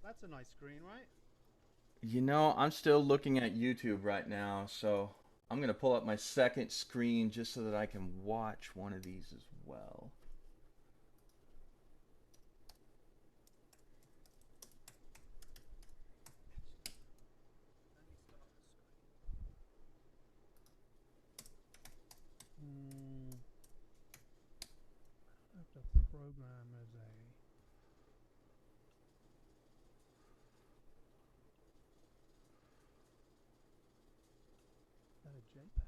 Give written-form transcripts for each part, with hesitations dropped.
That's a nice screen, right? You know, I'm still looking at YouTube right now, so I'm gonna pull up my second screen just so that I can watch one of these as well. Let me start the screen. I have to program as a. Is that a JPEG?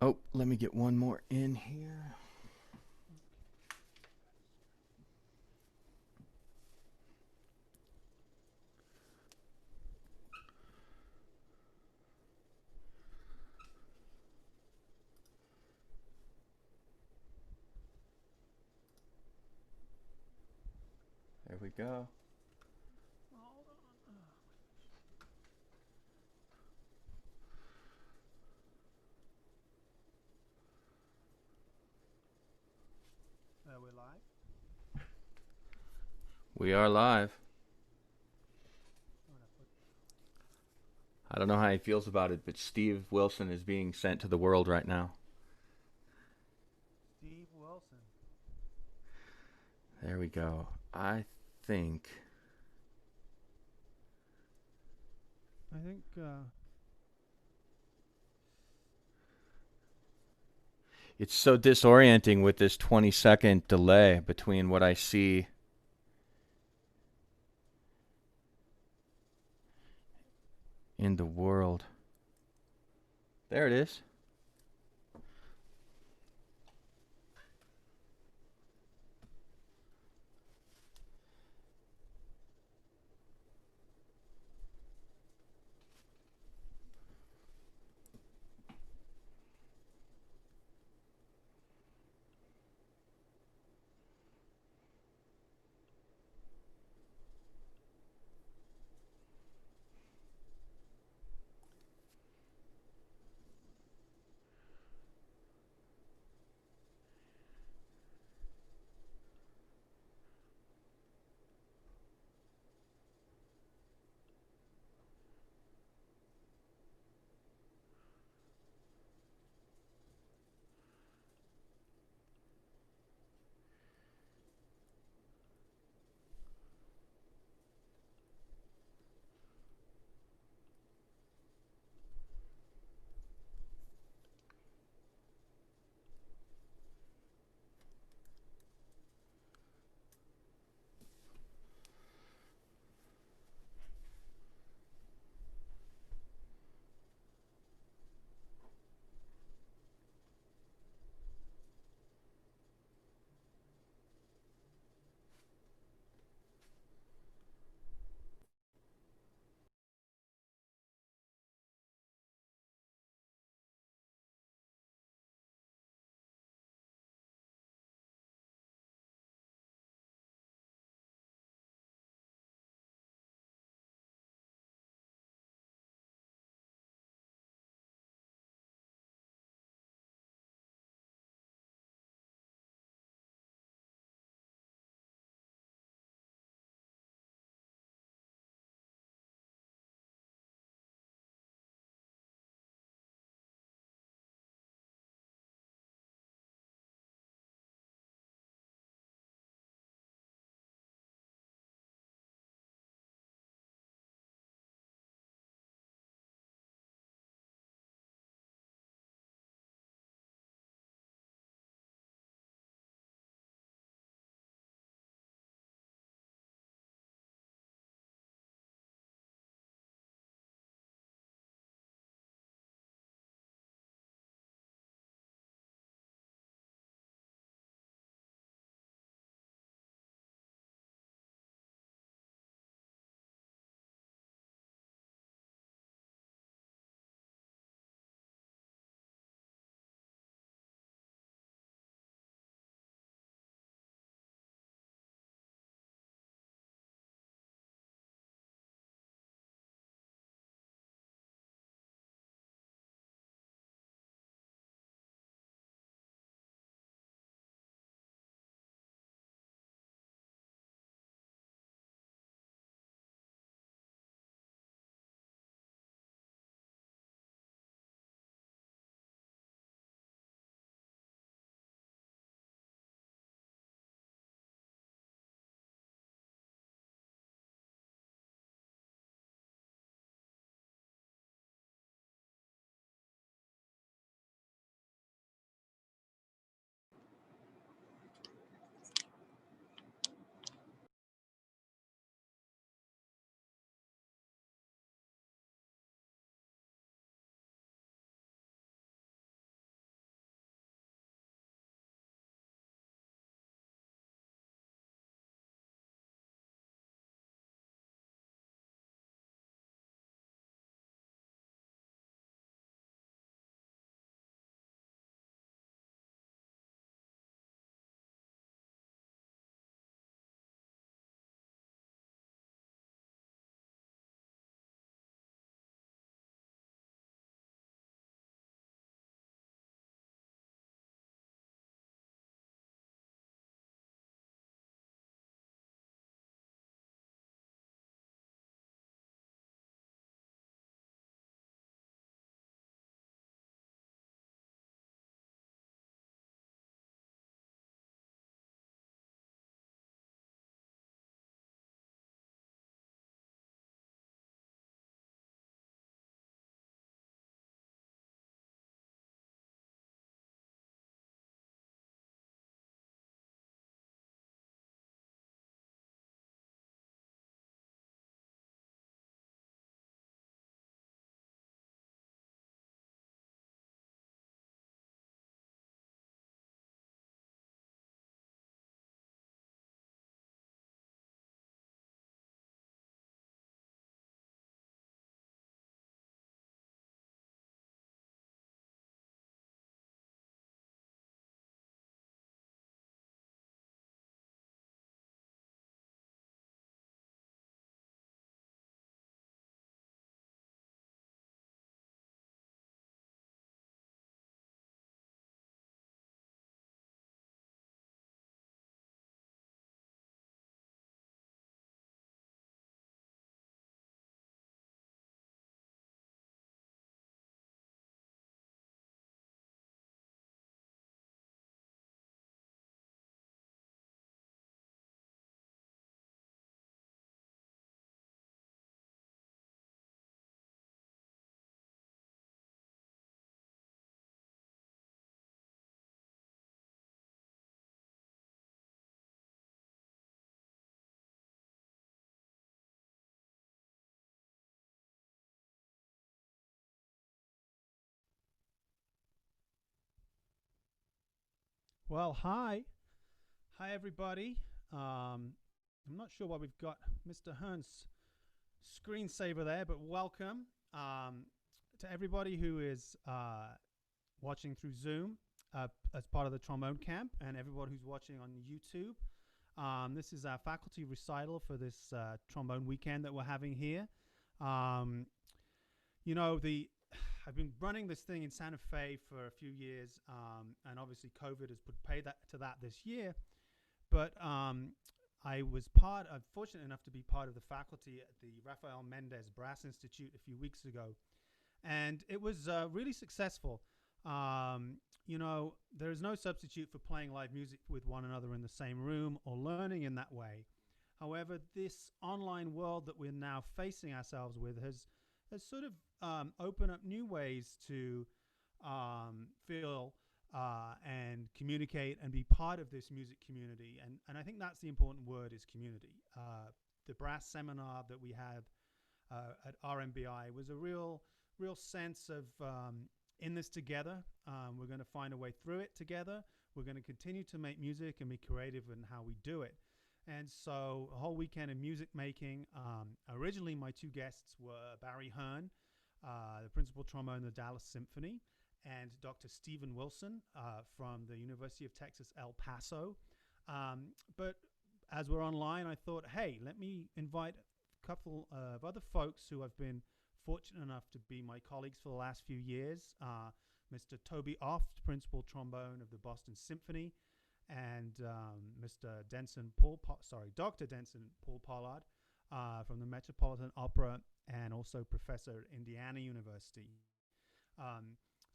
Oh, let me get one more in here. There we go. Hold on. We're live. We are live. I'm gonna put I don't know how he feels about it, but Steve Wilson is being sent to the world right now. Steve Wilson. There we go. I think I think. it's so disorienting with this 20-second delay between what I see in the world. There it is. Well, hi. Hi, everybody. I'm not sure why we've got Mr. Hearn's screensaver there, but welcome to everybody who is watching through Zoom as part of the trombone camp and everybody who's watching on YouTube. This is our faculty recital for this trombone weekend that we're having here. Um, you know, the I've been running this thing in Santa Fe for a few years, and obviously COVID has put pay that to that this year. But I was fortunate enough to be part of the faculty at the Rafael Mendez Brass Institute a few weeks ago, and it was really successful. There is no substitute for playing live music with one another in the same room or learning in that way. However, this online world that we're now facing ourselves with has sort of opened up new ways to feel and communicate and be part of this music community. And I think that's the important word is community. The brass seminar that we had at RMBI was a real sense of in this together. We're going to find a way through it together. We're going to continue to make music and be creative in how we do it. And so a whole weekend of music making. Originally, my two guests were Barry Hearn, the principal trombone of the Dallas Symphony, and Dr. Stephen Wilson from the University of Texas, El Paso. But as we're online, I thought, hey, let me invite a couple of other folks who I've been fortunate enough to be my colleagues for the last few years. Mr. Toby Oft, principal trombone of the Boston Symphony, and Dr. Denson Paul Pollard from the Metropolitan Opera, and also professor at Indiana University.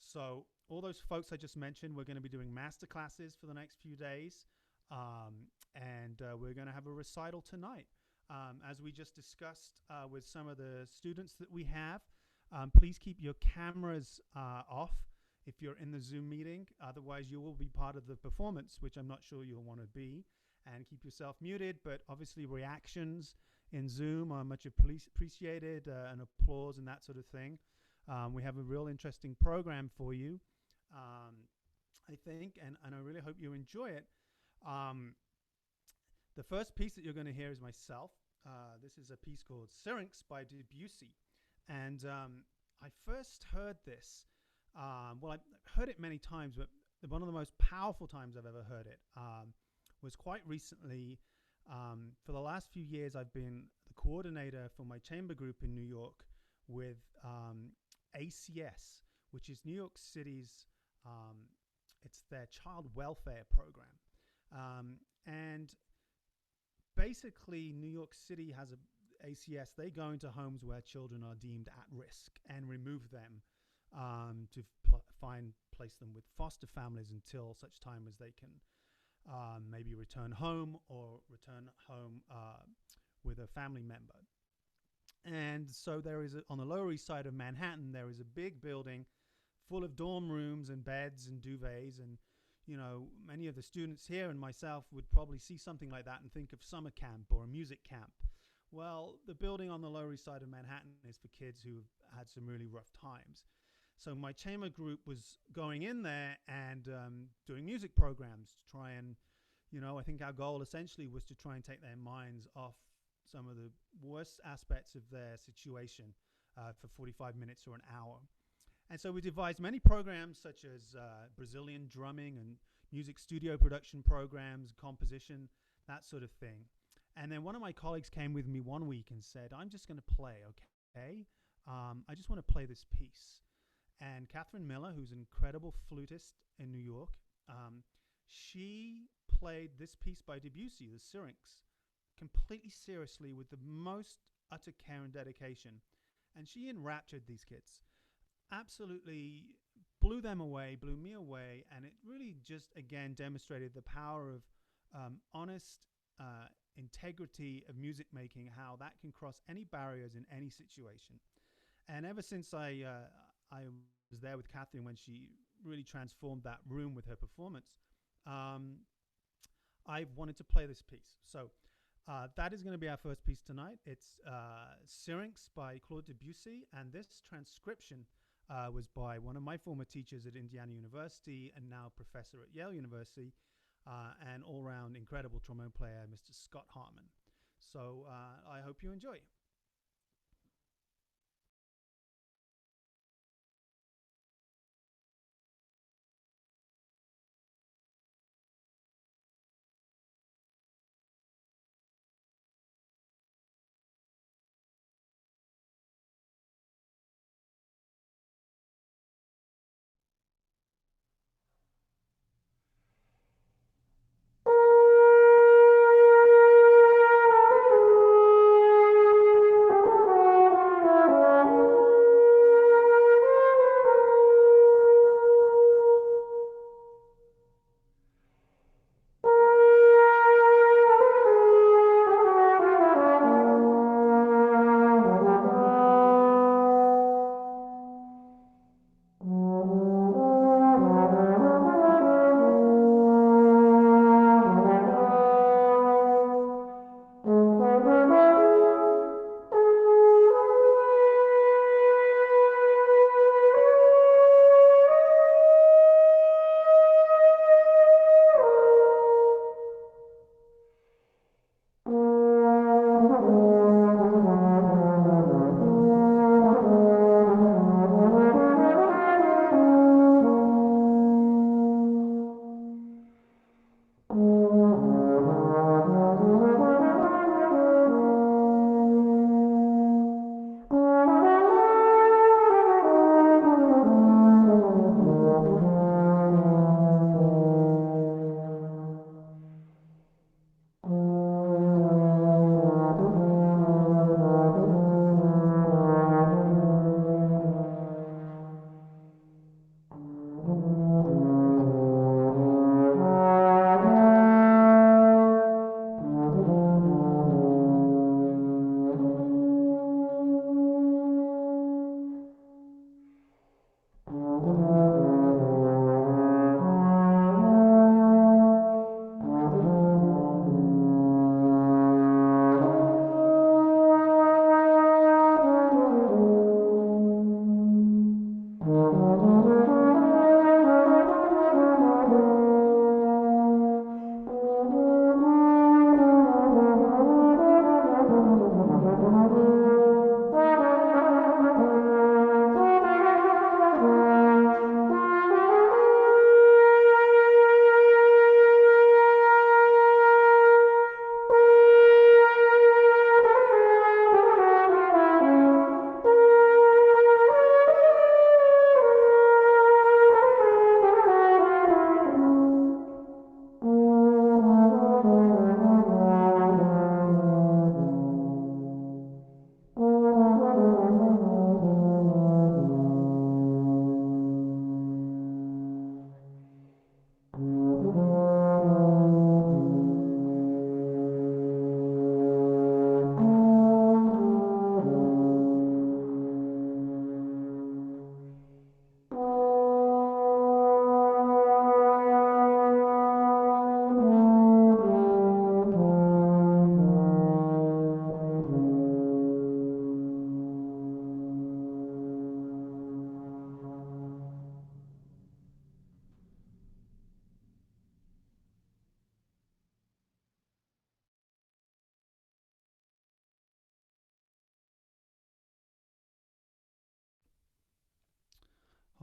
So all those folks I just mentioned, we're going to be doing master classes for the next few days, and we're going to have a recital tonight. As we just discussed with some of the students that we have, please keep your cameras off if you're in the Zoom meeting. Otherwise, you will be part of the performance, which I'm not sure you'll want to be. And keep yourself muted, but obviously reactions in Zoom are much appreciated, and applause and that sort of thing. We have a real interesting program for you, I think, and I really hope you enjoy it. The first piece that you're going to hear is myself. This is a piece called Syrinx by Debussy. And I first heard this, I've heard it many times, but one of the most powerful times I've ever heard it was quite recently. For the last few years, I've been the coordinator for my chamber group in New York with ACS, which is New York City's, it's their child welfare program. And basically, New York City has a ACS. They go into homes where children are deemed at risk and remove them to place them with foster families until such time as they can maybe return home or return home with a family member. And so there is, on the Lower East Side of Manhattan, there is a big building full of dorm rooms and beds and duvets. And, you know, many of the students here and myself would probably see something like that and think of summer camp or a music camp. Well, the building on the Lower East Side of Manhattan is for kids who've had some really rough times. So my chamber group was going in there and doing music programs to try and, I think our goal essentially was to try and take their minds off some of the worst aspects of their situation for 45 minutes or an hour. And so we devised many programs such as Brazilian drumming and music studio production programs, composition, that sort of thing. And then one of my colleagues came with me one week and said, I'm just going to play, okay? I just want to play this piece. And Catherine Miller, who's an incredible flutist in New York, she played this piece by Debussy, the Syrinx, completely seriously with the most utter care and dedication. And she enraptured these kids. Absolutely blew them away, blew me away. And it really just, again, demonstrated the power of honest integrity of music making, how that can cross any barriers in any situation. And ever since I was there with Catherine when she really transformed that room with her performance, I wanted to play this piece. So that is going to be our first piece tonight. It's Syrinx by Claude Debussy, and this transcription was by one of my former teachers at Indiana University and now professor at Yale University, and all-round incredible trombone player, Mr. Scott Hartman. So I hope you enjoy.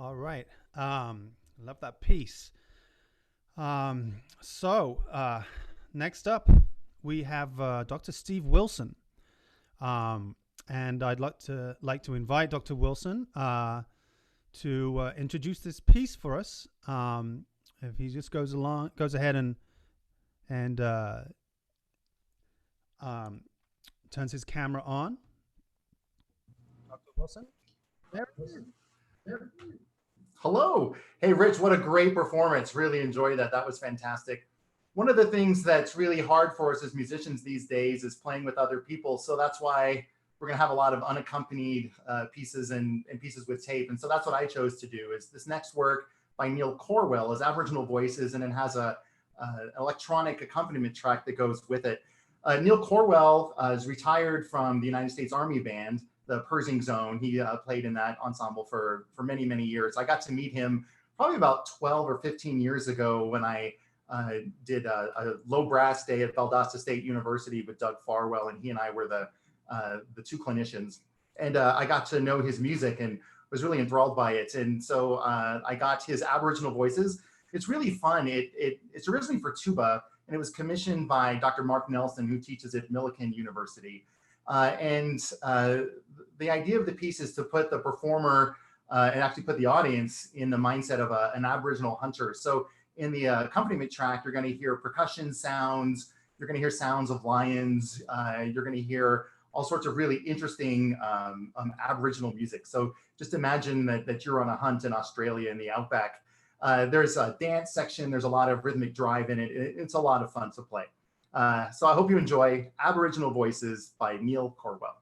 All right. Love that piece. So next up, we have Dr. Steve Wilson. Um, and I'd like to invite Dr. Wilson to introduce this piece for us. If he just goes ahead and um, turns his camera on. Dr. Wilson. There it is. Hello. Hey, Rich, what a great performance. Really enjoyed that. That was fantastic. One of the things that's really hard for us as musicians these days is playing with other people. So that's why we're going to have a lot of unaccompanied pieces and pieces with tape. And so that's what I chose to do is this next work by Neil Corwell is Aboriginal voices, and it has a electronic accompaniment track that goes with it. Neil Corwell is retired from the United States Army Band. Pershing Zone. He played in that ensemble for many, many years. I got to meet him probably about 12 or 15 years ago when I did a low brass day at Valdosta State University with Doug Farwell, and he and I were the two clinicians. And I got to know his music and was really enthralled by it. And so I got his Aboriginal Voices. It's really fun. It's originally for tuba, and it was commissioned by Dr. Mark Nelson, who teaches at Millikan University. The idea of the piece is to put the performer and actually put the audience in the mindset of an Aboriginal hunter. So in the accompaniment track, you're going to hear percussion sounds, you're going to hear sounds of lions, you're going to hear all sorts of really interesting Aboriginal music. So just imagine that you're on a hunt in Australia in the outback. There's a dance section, there's a lot of rhythmic drive in it. It's a lot of fun to play. So I hope you enjoy Aboriginal Voices by Neil Corwell.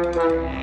Thank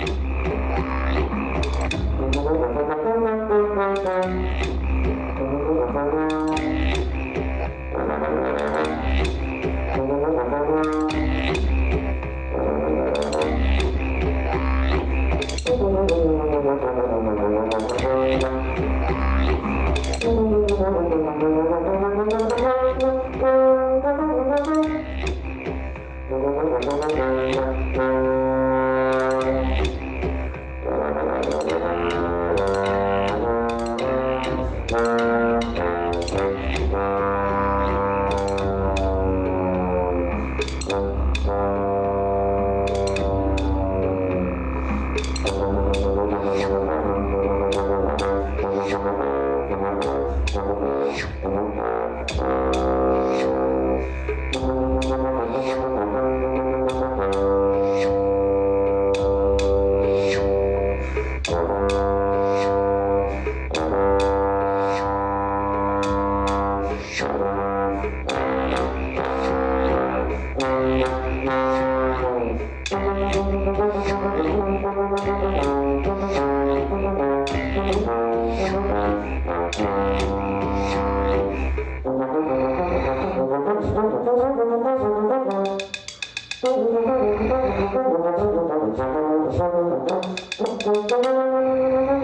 you.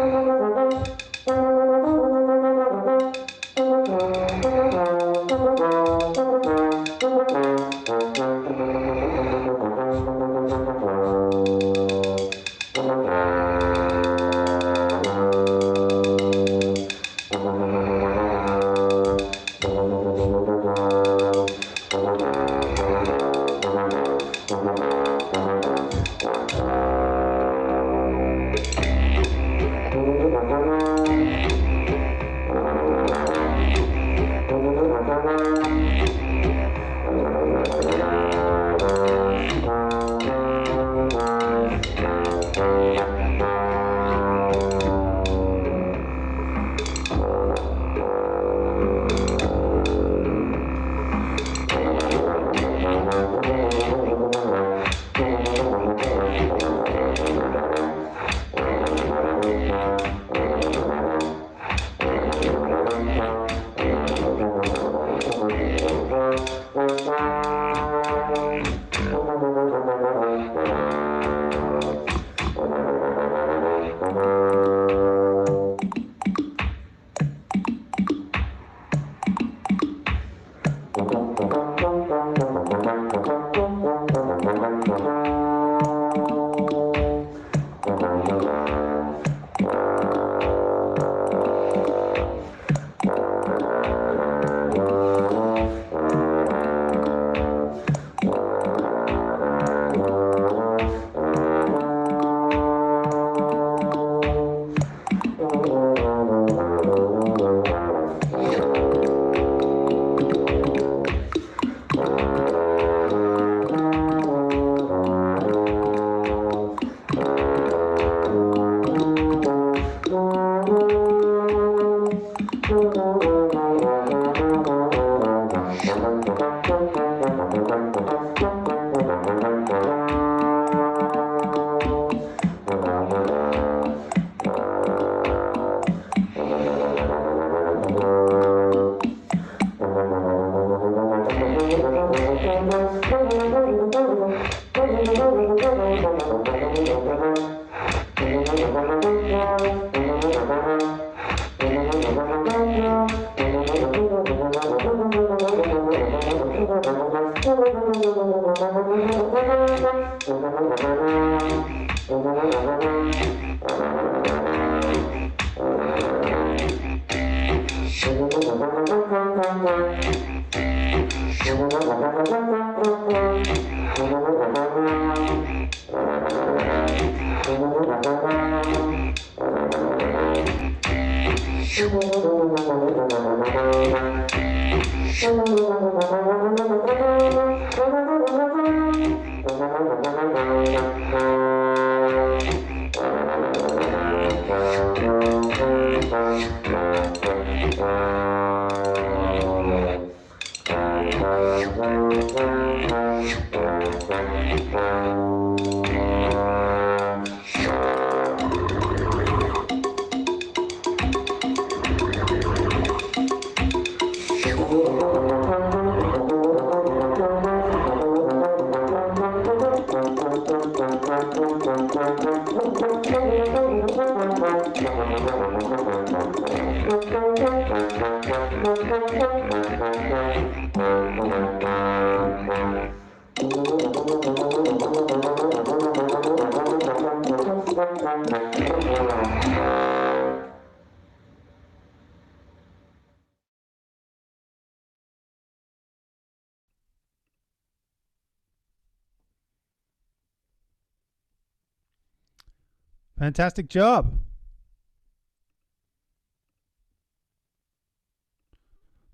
Fantastic job.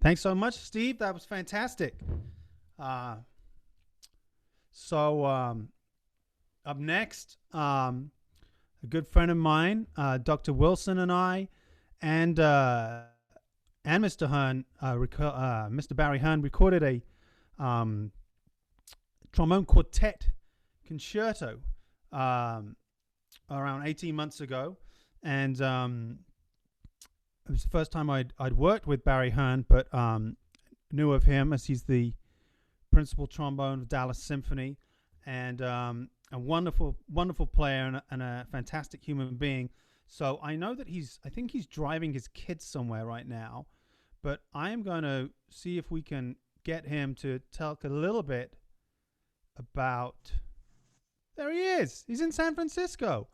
Thanks so much, Steve. That was fantastic. Uh, up next, a good friend of mine, Dr. Wilson, and I, and Mr. Hearn, Mr. Barry Hearn, recorded a trombone quartet concerto around 18 months ago, and it was the first time I'd worked with Barry Hearn, but knew of him as he's the principal trombone of Dallas Symphony, and a wonderful player and a fantastic human being. So I know that I think he's driving his kids somewhere right now, but I am going to see if we can get him to talk a little bit about. There he is. He's in San Francisco.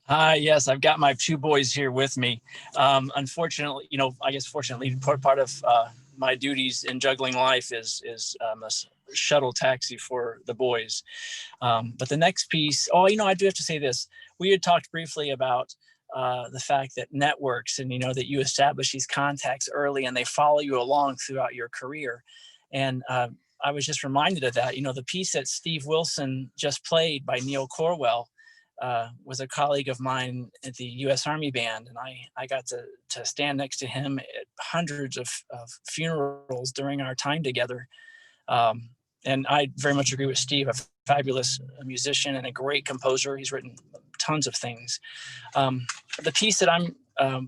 Yes, I've got my two boys here with me. Unfortunately, fortunately, part of my duties in juggling life is a shuttle taxi for the boys. But the next piece, I do have to say this. We had talked briefly about the fact that networks and, that you establish these contacts early and they follow you along throughout your career. And I was just reminded of that. The piece that Steve Wilson just played by Neil Corwell was a colleague of mine at the U.S. Army Band, and I got to stand next to him at hundreds of funerals during our time together. And I very much agree with Steve, a fabulous musician and a great composer. He's written tons of things. The piece that I'm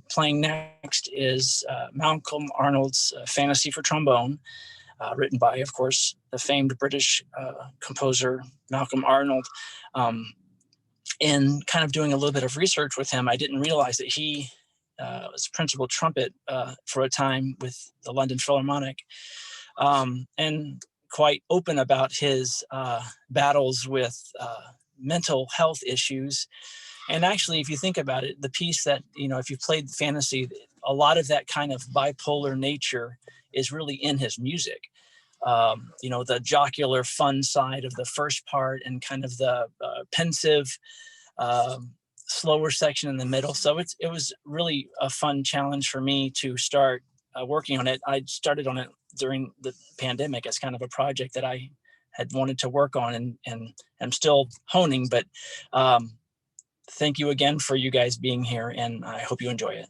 playing next is Malcolm Arnold's Fantasy for Trombone, written by, of course, the famed British composer Malcolm Arnold. In kind of doing a little bit of research with him, I didn't realize that he was principal trumpet for a time with the London Philharmonic, and quite open about his battles with mental health issues. And actually, if you think about it, the piece that, if you played Fantasy, a lot of that kind of bipolar nature is really in his music. The jocular fun side of the first part and kind of the pensive, slower section in the middle. So it was really a fun challenge for me to start working on it. I started on it during the pandemic as kind of a project that I had wanted to work on and I'm still honing, but thank you again for you guys being here, and I hope you enjoy it.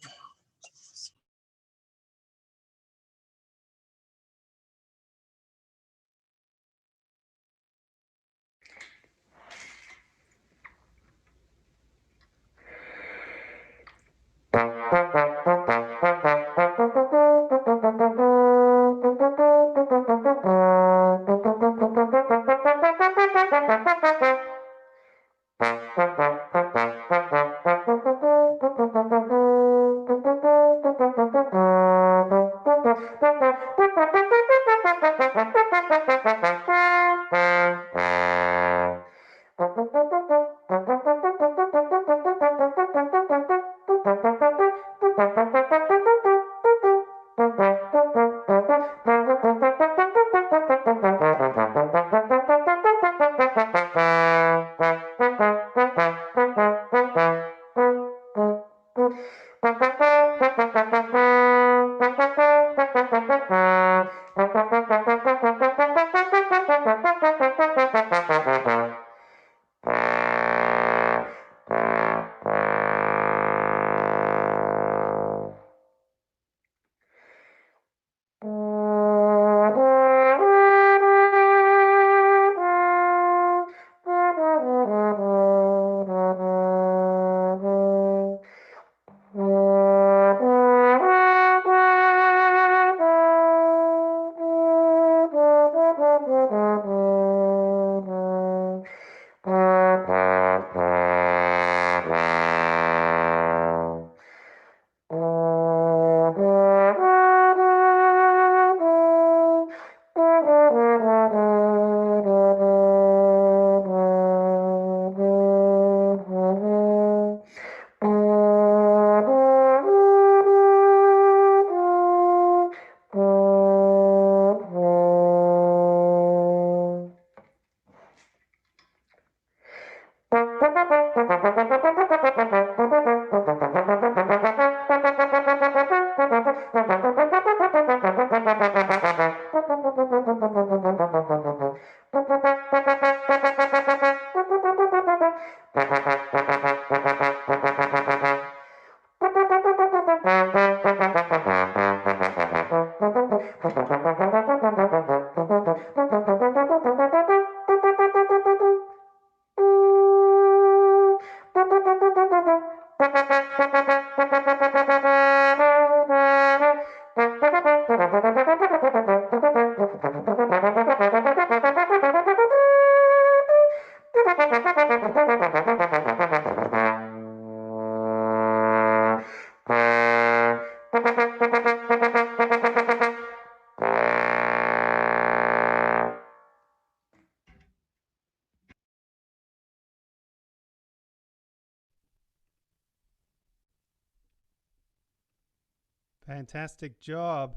Fantastic job.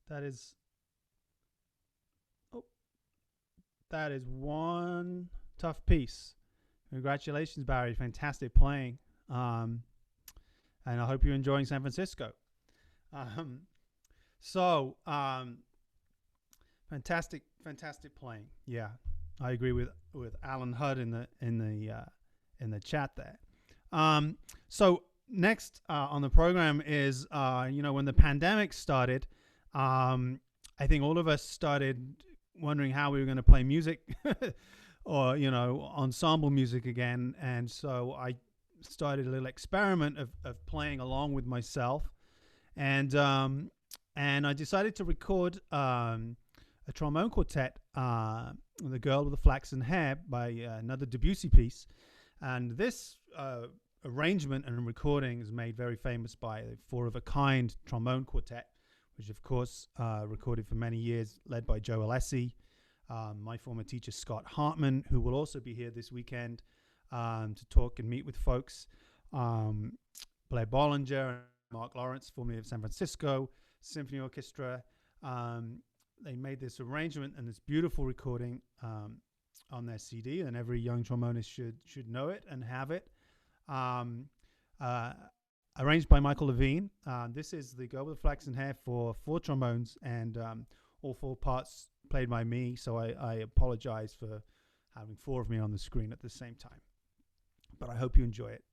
That is oh, that is one tough piece. Congratulations, Barry. Fantastic playing. And I hope you're enjoying San Francisco. Um, so, fantastic, fantastic playing. Yeah, I agree with Alan Hudd in the chat there. So next on the program is when the pandemic started, I think all of us started wondering how we were going to play music or ensemble music again, and so I started a little experiment of playing along with myself, and I decided to record a trombone quartet, "The Girl with the Flaxen Hair" by another Debussy piece, and this arrangement and recording is made very famous by the Four of a Kind trombone quartet, which of course recorded for many years, led by Joe Alessi, my former teacher Scott Hartman, who will also be here this weekend to talk and meet with folks, Blair Bollinger and Mark Lawrence, formerly of San Francisco Symphony Orchestra. They made this arrangement and this beautiful recording on their CD, and every young trombonist should know it and have it. Arranged by Michael Levine. This is "The Girl with the Flaxen Hair" for 4 trombones, and all 4 parts played by me, so I apologize for having 4 of me on the screen at the same time. But I hope you enjoy it.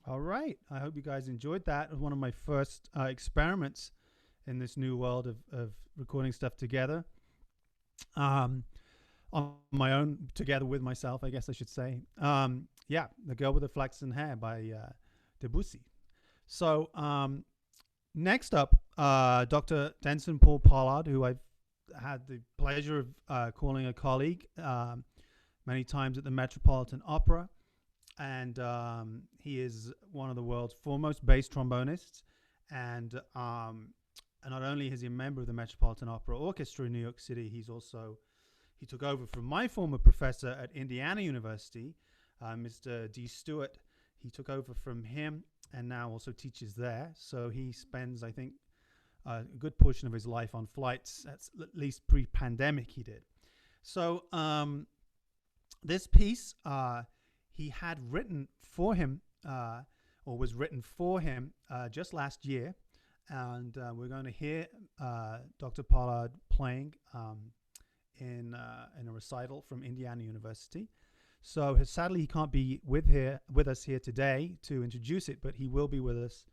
All right. I hope you guys enjoyed that. It was one of my first experiments in this new world of recording stuff together. On my own, together with myself, I guess I should say. Yeah, The Girl with the Flaxen Hair by Debussy. So next up, Dr. Denson Paul Pollard, who I've had the pleasure of calling a colleague many times at the Metropolitan Opera. And he is one of the world's foremost bass trombonists. And not only is he a member of the Metropolitan Opera Orchestra in New York City, he took over from my former professor at Indiana University, Mr. D. Stewart. He took over from him and now also teaches there. So he spends, I think, a good portion of his life on flights, at least pre-pandemic he did. So this piece he had written for him, or was written for him just last year. And we're going to hear Dr. Pollard playing in a recital from Indiana University. So sadly, he can't be with us here today to introduce it, but he will be with us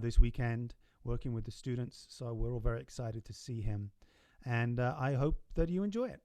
this weekend working with the students. So we're all very excited to see him. And I hope that you enjoy it.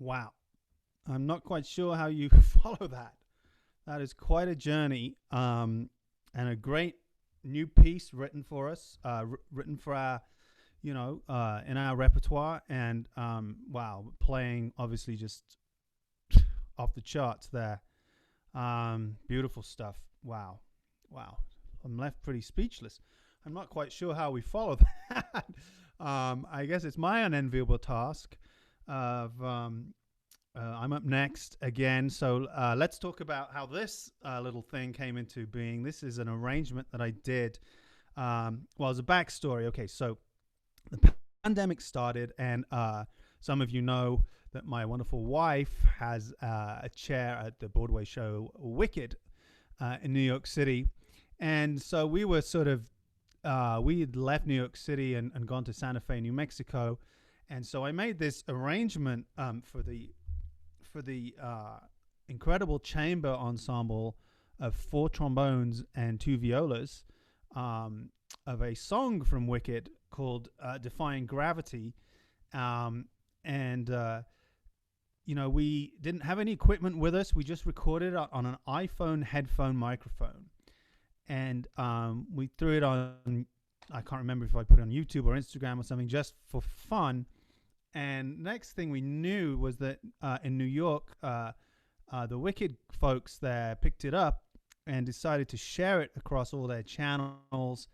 Wow. I'm not quite sure how you follow that. That is quite a journey, and a great new piece written for us, written for our, in our repertoire. And wow, playing obviously just off the charts there. Beautiful stuff. Wow, wow. I'm left pretty speechless. I'm not quite sure how we follow that. I guess it's my unenviable task of I'm up next again. So let's talk about how this little thing came into being. This is an arrangement that I did. Well, as a backstory, okay, so the pandemic started, and some of you know that my wonderful wife has a chair at the Broadway show Wicked in New York City. And so we were sort of we had left New York City and gone to Santa Fe, New Mexico, and so I made this arrangement for the incredible chamber ensemble of 4 trombones and 2 violas, of a song from Wicked called "Defying Gravity," and we didn't have any equipment with us. We just recorded it on an iPhone headphone microphone, and we threw it on. I can't remember if I put it on YouTube or Instagram or something, just for fun. And next thing we knew was that in New York, the Wicked folks there picked it up and decided to share it across all their channels,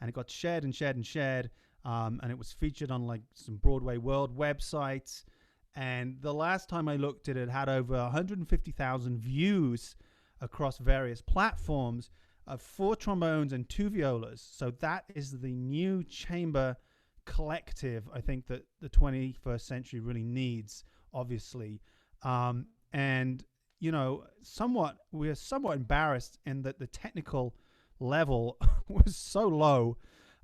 and it got shared and shared and shared, and it was featured on like some Broadway World websites. And the last time I looked at it, had over 150,000 views across various platforms of 4 trombones and 2 violas. So that is the new chamber collective I think that the 21st century really needs, obviously. And we're somewhat embarrassed in that the technical level was so low,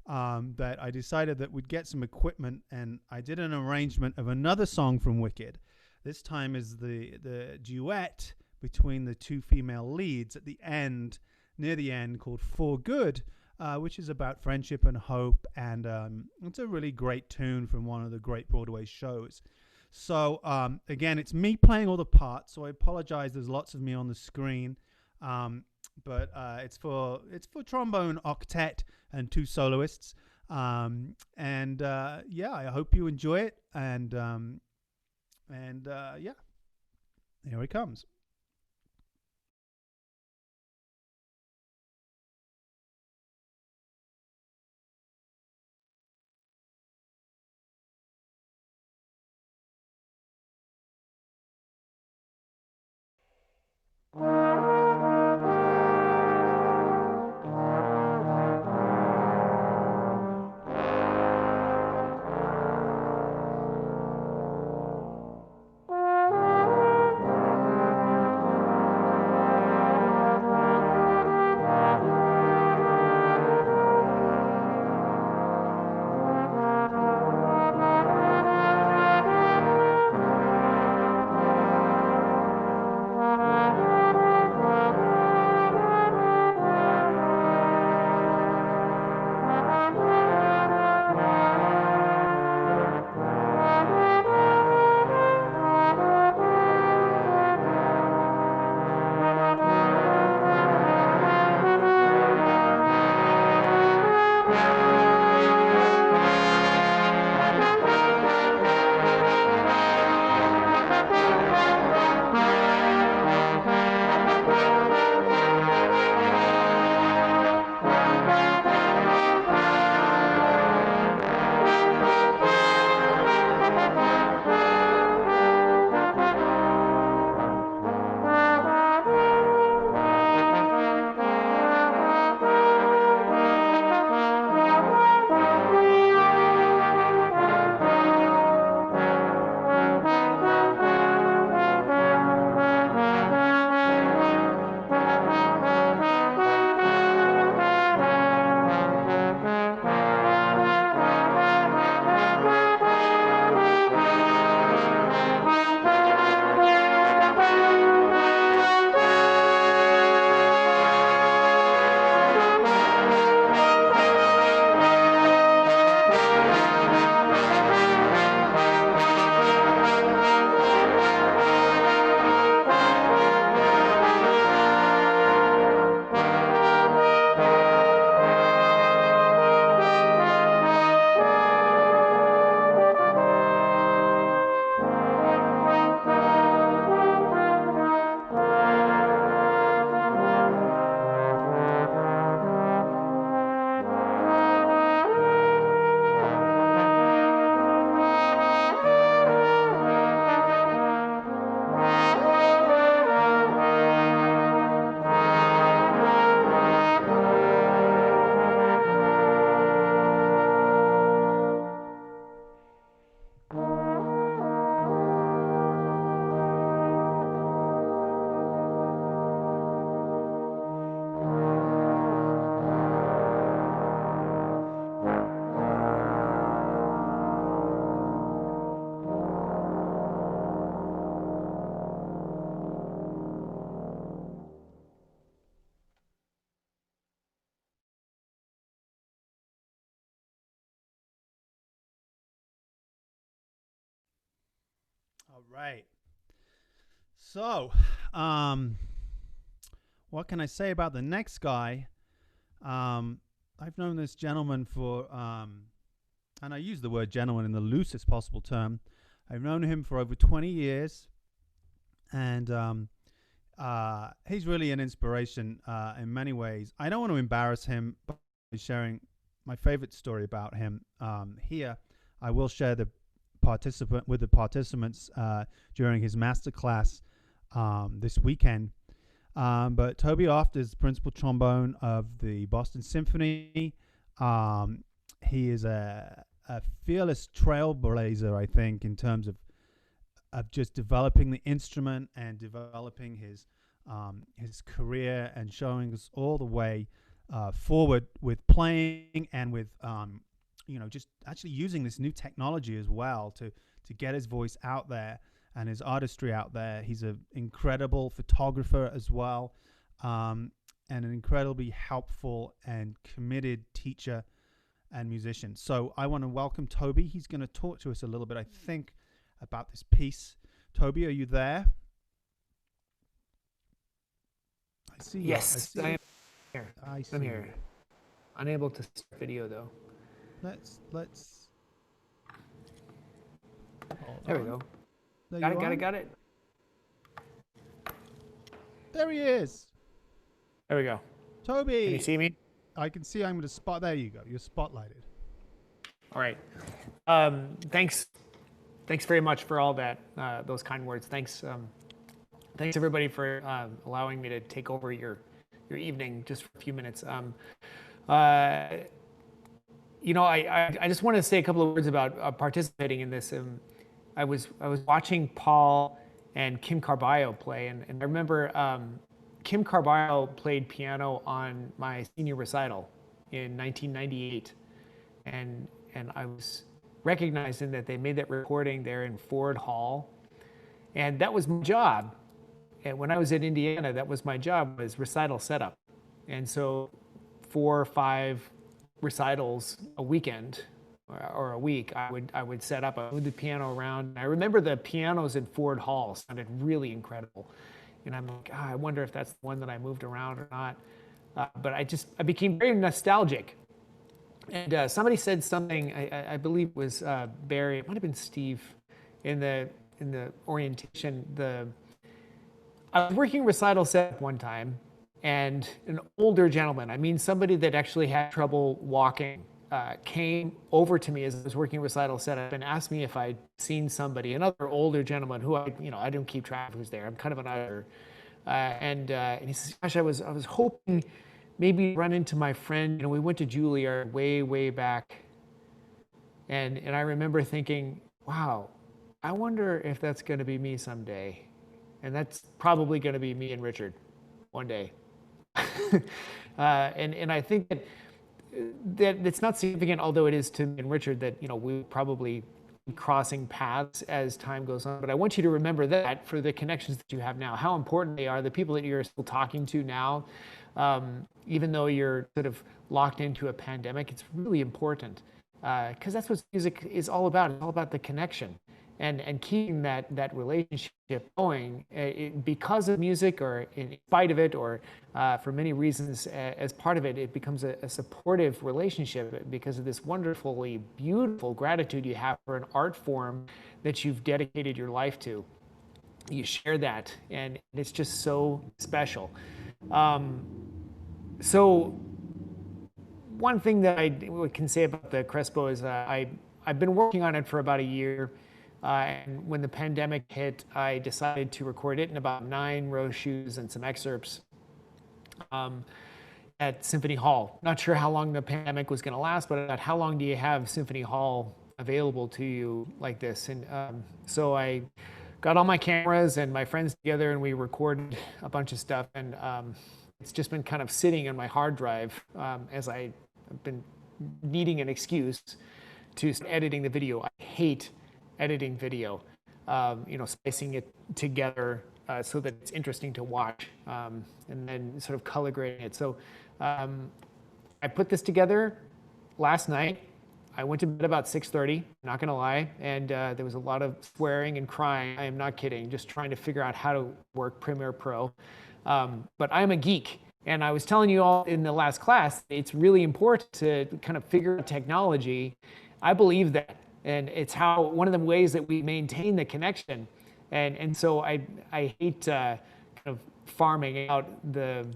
that I decided that we'd get some equipment, and I did an arrangement of another song from Wicked. This time is the duet between the 2 female leads at the end, near the end, called "For Good," which is about friendship and hope, and it's a really great tune from one of the great Broadway shows. So again, it's me playing all the parts, so I apologize. There's lots of me on the screen, but it's for trombone octet and 2 soloists, and I hope you enjoy it. And here it comes. All right. So, what can I say about the next guy? I've known this gentleman for, and I use the word gentleman in the loosest possible term. I've known him for over 20 years, and he's really an inspiration in many ways. I don't want to embarrass him by sharing my favorite story about him here. I will share the participants during his masterclass this weekend. But Toby Oft is principal trombone of the Boston Symphony. He is a fearless trailblazer, I think, in terms of just developing the instrument and developing his career and showing us all the way forward with playing and with just actually using this new technology as well to get his voice out there and his artistry out there. He's an incredible photographer as well, and an incredibly helpful and committed teacher and musician. So I want to welcome Toby. He's going to talk to us a little bit, I think, about this piece. Toby, are you there? I see. Yes, I am here. I see. I'm here. Unable to start video though. Let's. There we go. There Got it. There he is. There we go. Toby. Can you see me? I can see. I'm going to spot. There you go. You're spotlighted. All right. Thanks very much for all that. Those kind words. Thanks everybody for allowing me to take over your evening just for a few minutes. I just want to say a couple of words about participating in this. I was watching Paul and Kim Carballo play, and I remember Kim Carballo played piano on my senior recital in 1998, and I was recognizing that they made that recording there in Ford Hall, and that was my job. And when I was at Indiana, that was my job, was recital setup, and so 4 or 5 recitals a weekend or a week, I would set up, I would move the piano around. I remember the pianos in Ford Hall sounded really incredible. And I'm like, I wonder if that's the one that I moved around or not. But I became very nostalgic. And somebody said something, I believe it was Barry, it might have been Steve, in the orientation. I was working recital set one time, and an older gentleman, I mean somebody that actually had trouble walking, came over to me as I was working recital setup and asked me if I'd seen somebody, another older gentleman who I don't keep track of who's there. I'm kind of an usher. And he says, gosh, I was hoping maybe run into my friend. We went to Juilliard way back. And I remember thinking, wow, I wonder if that's going to be me someday. And that's probably going to be me and Richard one day. And I think that it's not significant, although it is to me and Richard, that we probably be crossing paths as time goes on. But I want you to remember that for the connections that you have now, how important they are, the people that you're still talking to now, even though you're sort of locked into a pandemic. It's really important because that's what music is all about. It's all about the connection. And keeping that relationship going because of music, or in spite of it, or for many reasons as part of it, it becomes a supportive relationship because of this wonderfully beautiful gratitude you have for an art form that you've dedicated your life to. You share that, and it's just so special. So one thing that I can say about the Crespo is I've been working on it for about a year. And when the pandemic hit, I decided to record it in about 9 row shoes and some excerpts at Symphony Hall. Not sure how long the pandemic was going to last, but about how long do you have Symphony Hall available to you like this? And so I got all my cameras and my friends together, and we recorded a bunch of stuff. And it's just been kind of sitting on my hard drive as I've been needing an excuse to start editing the video. I hate editing video, splicing it together so that it's interesting to watch, and then sort of color grading it. So I put this together last night. I went to bed about 6:30, not gonna lie, and there was a lot of swearing and crying. I am not kidding, just trying to figure out how to work Premiere Pro. But I'm a geek, and I was telling you all in the last class, it's really important to kind of figure out technology. I believe that, and it's how one of the ways that we maintain the connection. And so I hate kind of farming out the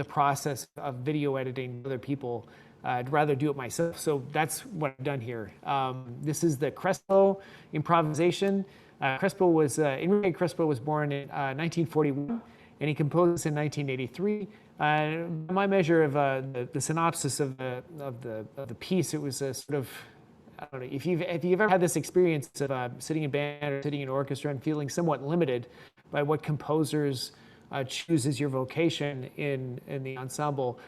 process of video editing to other people. I'd rather do it myself. So that's what I've done here. This is the Crespo improvisation. Enrique Crespo was born in 1941, and he composed this in 1983. My measure of the synopsis of the piece, it was a sort of, I don't know, if you've ever had this experience of sitting in band or sitting in orchestra and feeling somewhat limited by what composers choose as your vocation in the ensemble,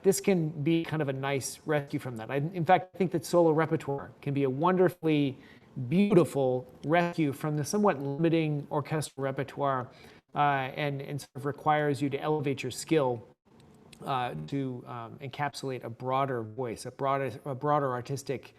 this can be kind of a nice rescue from that. In fact, I think that solo repertoire can be a wonderfully beautiful rescue from the somewhat limiting orchestral repertoire, and sort of requires you to elevate your skill to encapsulate a broader voice, a broader artistic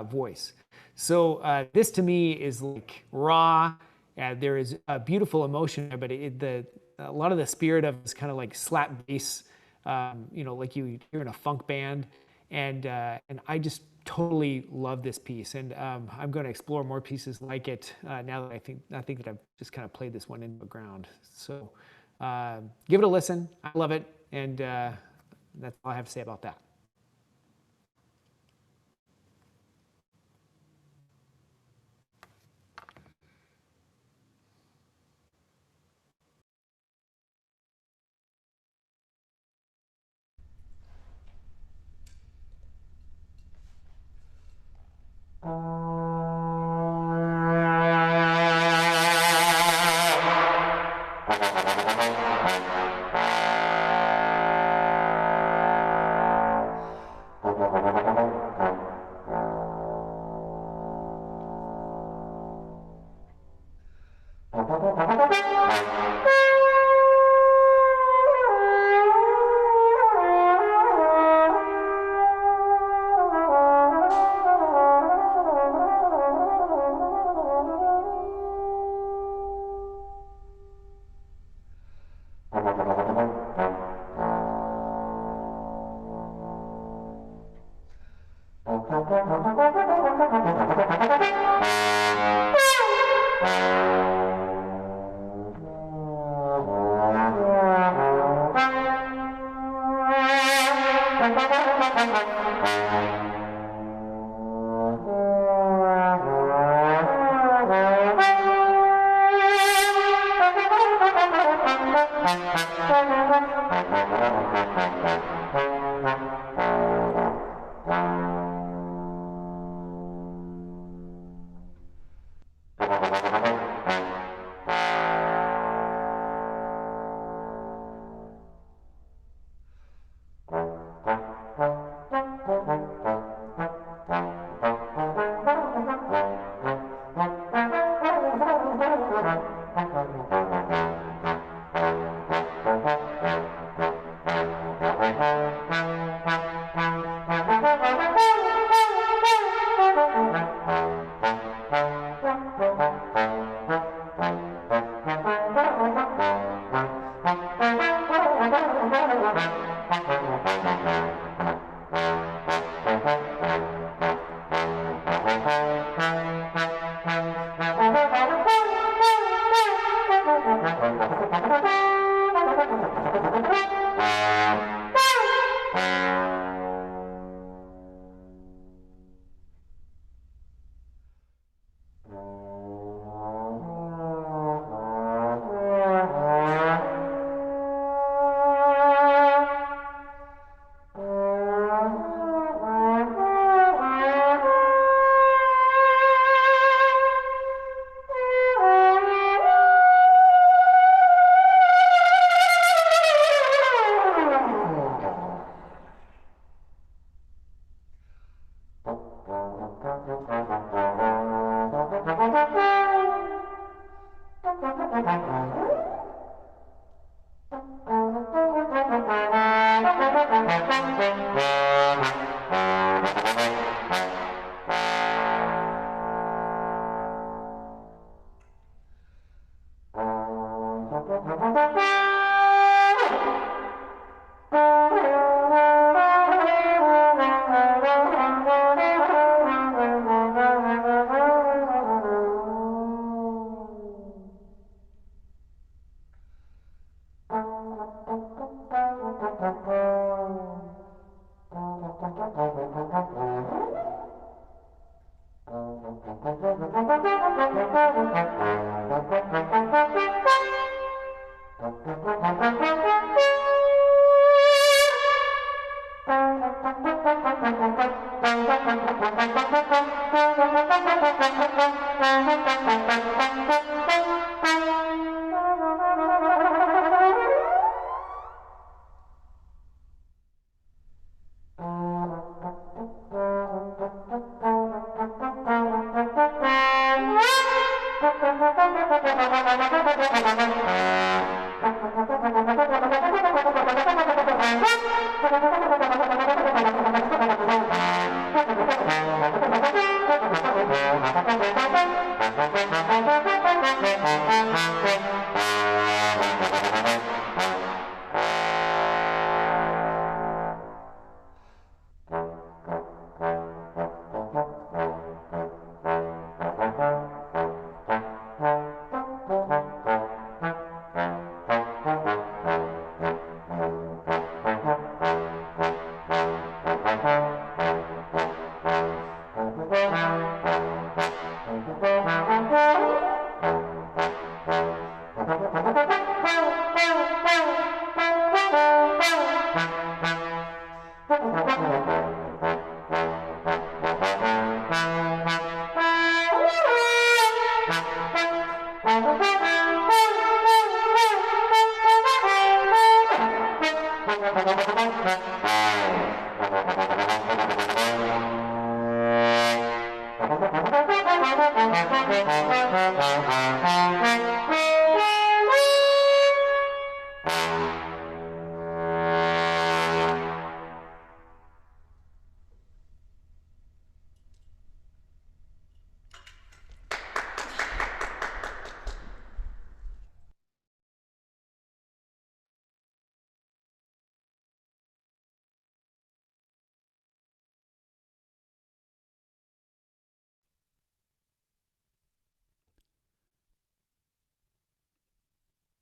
voice. So this to me is like raw. There is a beautiful emotion, but a lot of the spirit of it is kind of like slap bass, like you hear in a funk band, and I just totally love this piece, and I'm going to explore more pieces like it now that I think that I've just kind of played this one into the ground. So give it a listen. I love it, and that's all I have to say about that.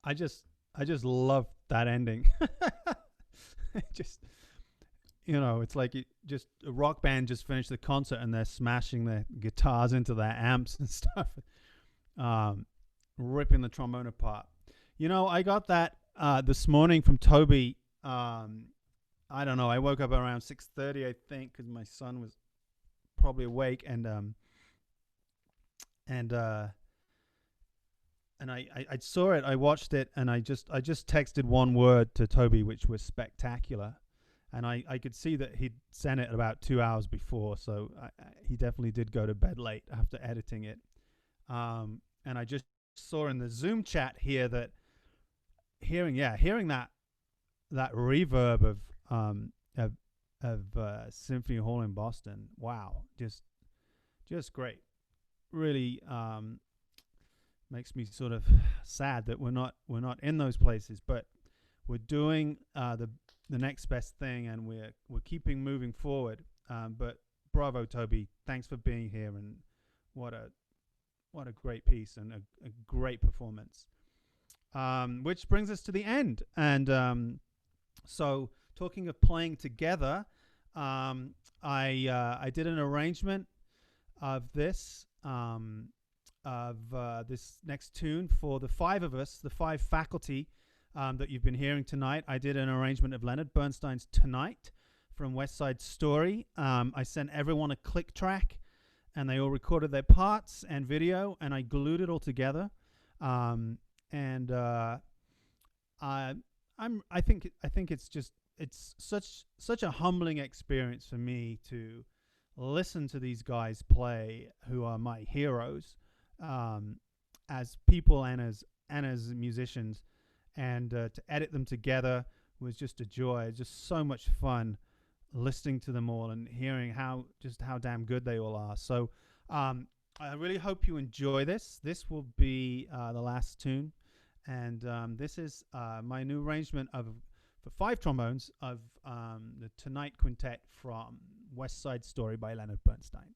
I just I just love that ending. Just it's like just a rock band just finished the concert and they're smashing their guitars into their amps and stuff, ripping the trombone apart. I got that this morning from Toby. I don't know. I woke up around 6:30, I think, because my son was probably awake, and I saw it, I watched it, and I just texted one word to Toby, which was spectacular, and I could see that he'd sent it about 2 hours before, so he definitely did go to bed late after editing it, and I just saw in the Zoom chat here that hearing that reverb of Symphony Hall in Boston, wow, just great, really. Makes me sort of sad that we're not in those places, but we're doing the next best thing, and we're keeping moving forward. But bravo, Toby! Thanks for being here, and what a great piece and a great performance. Which brings us to the end, and so talking of playing together, I did an arrangement of this. This next tune for the five of us, the five faculty that you've been hearing tonight. I did an arrangement of Leonard Bernstein's Tonight from West Side Story. I sent everyone a click track, and they all recorded their parts and video, and I glued it all together. I think it's such a humbling experience for me to listen to these guys play, who are my heroes. As people and as musicians, and to edit them together was just a joy. Just so much fun listening to them all and hearing how damn good they all are. So I really hope you enjoy this. This will be the last tune, and this is my new arrangement for 5 trombones of the Tonight Quintet from West Side Story by Leonard Bernstein.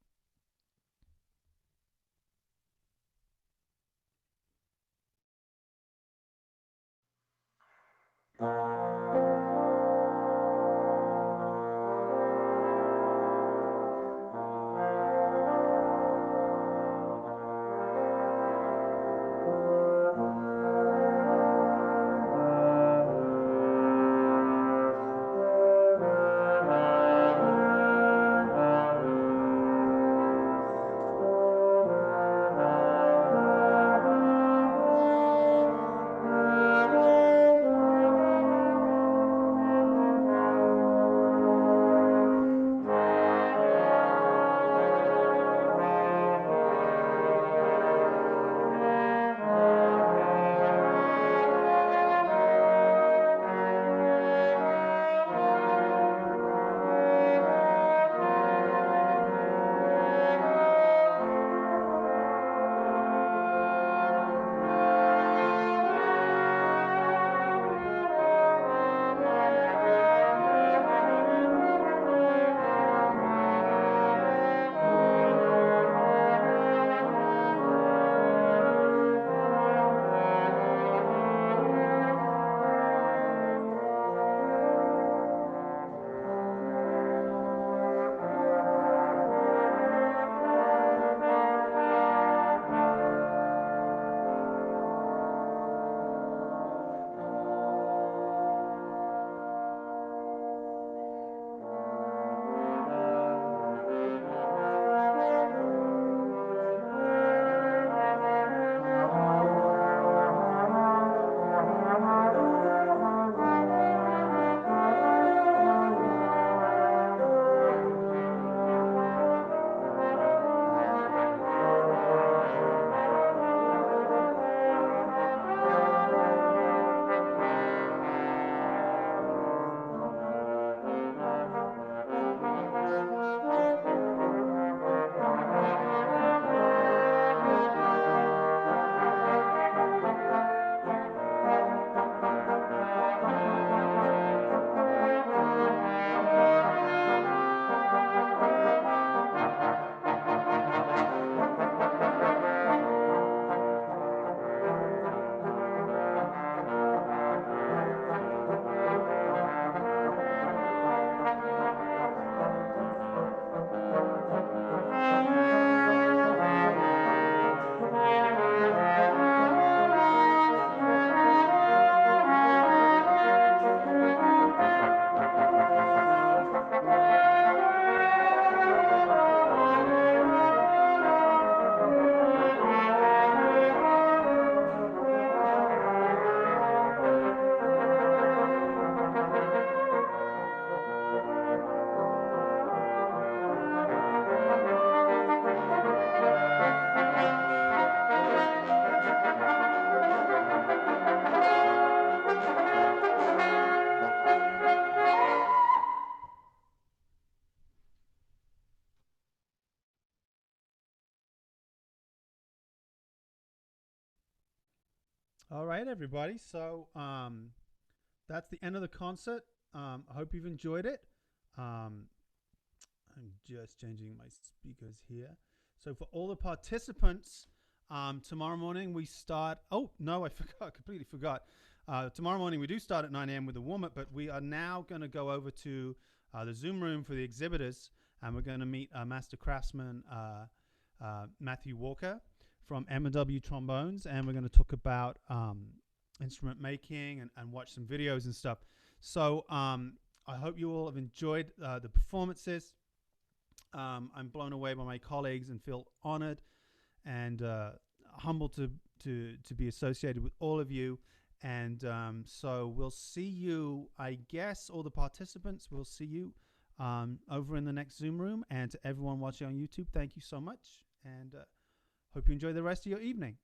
All right, everybody. So that's the end of the concert. I hope you've enjoyed it. I'm just changing my speakers here. So for all the participants, tomorrow morning we start. Oh no, I forgot. Completely forgot. Tomorrow morning we do start at 9 a.m. with a warm up, but we are now going to go over to the Zoom room for the exhibitors, and we're going to meet Master Craftsman Matthew Walker from M&W Trombones, and we're going to talk about instrument making and watch some videos and stuff. So I hope you all have enjoyed the performances. I'm blown away by my colleagues and feel honored and humbled to be associated with all of you. And so we'll see you, I guess, all the participants, we'll see you over in the next Zoom room. And to everyone watching on YouTube, thank you so much. And hope you enjoy the rest of your evening.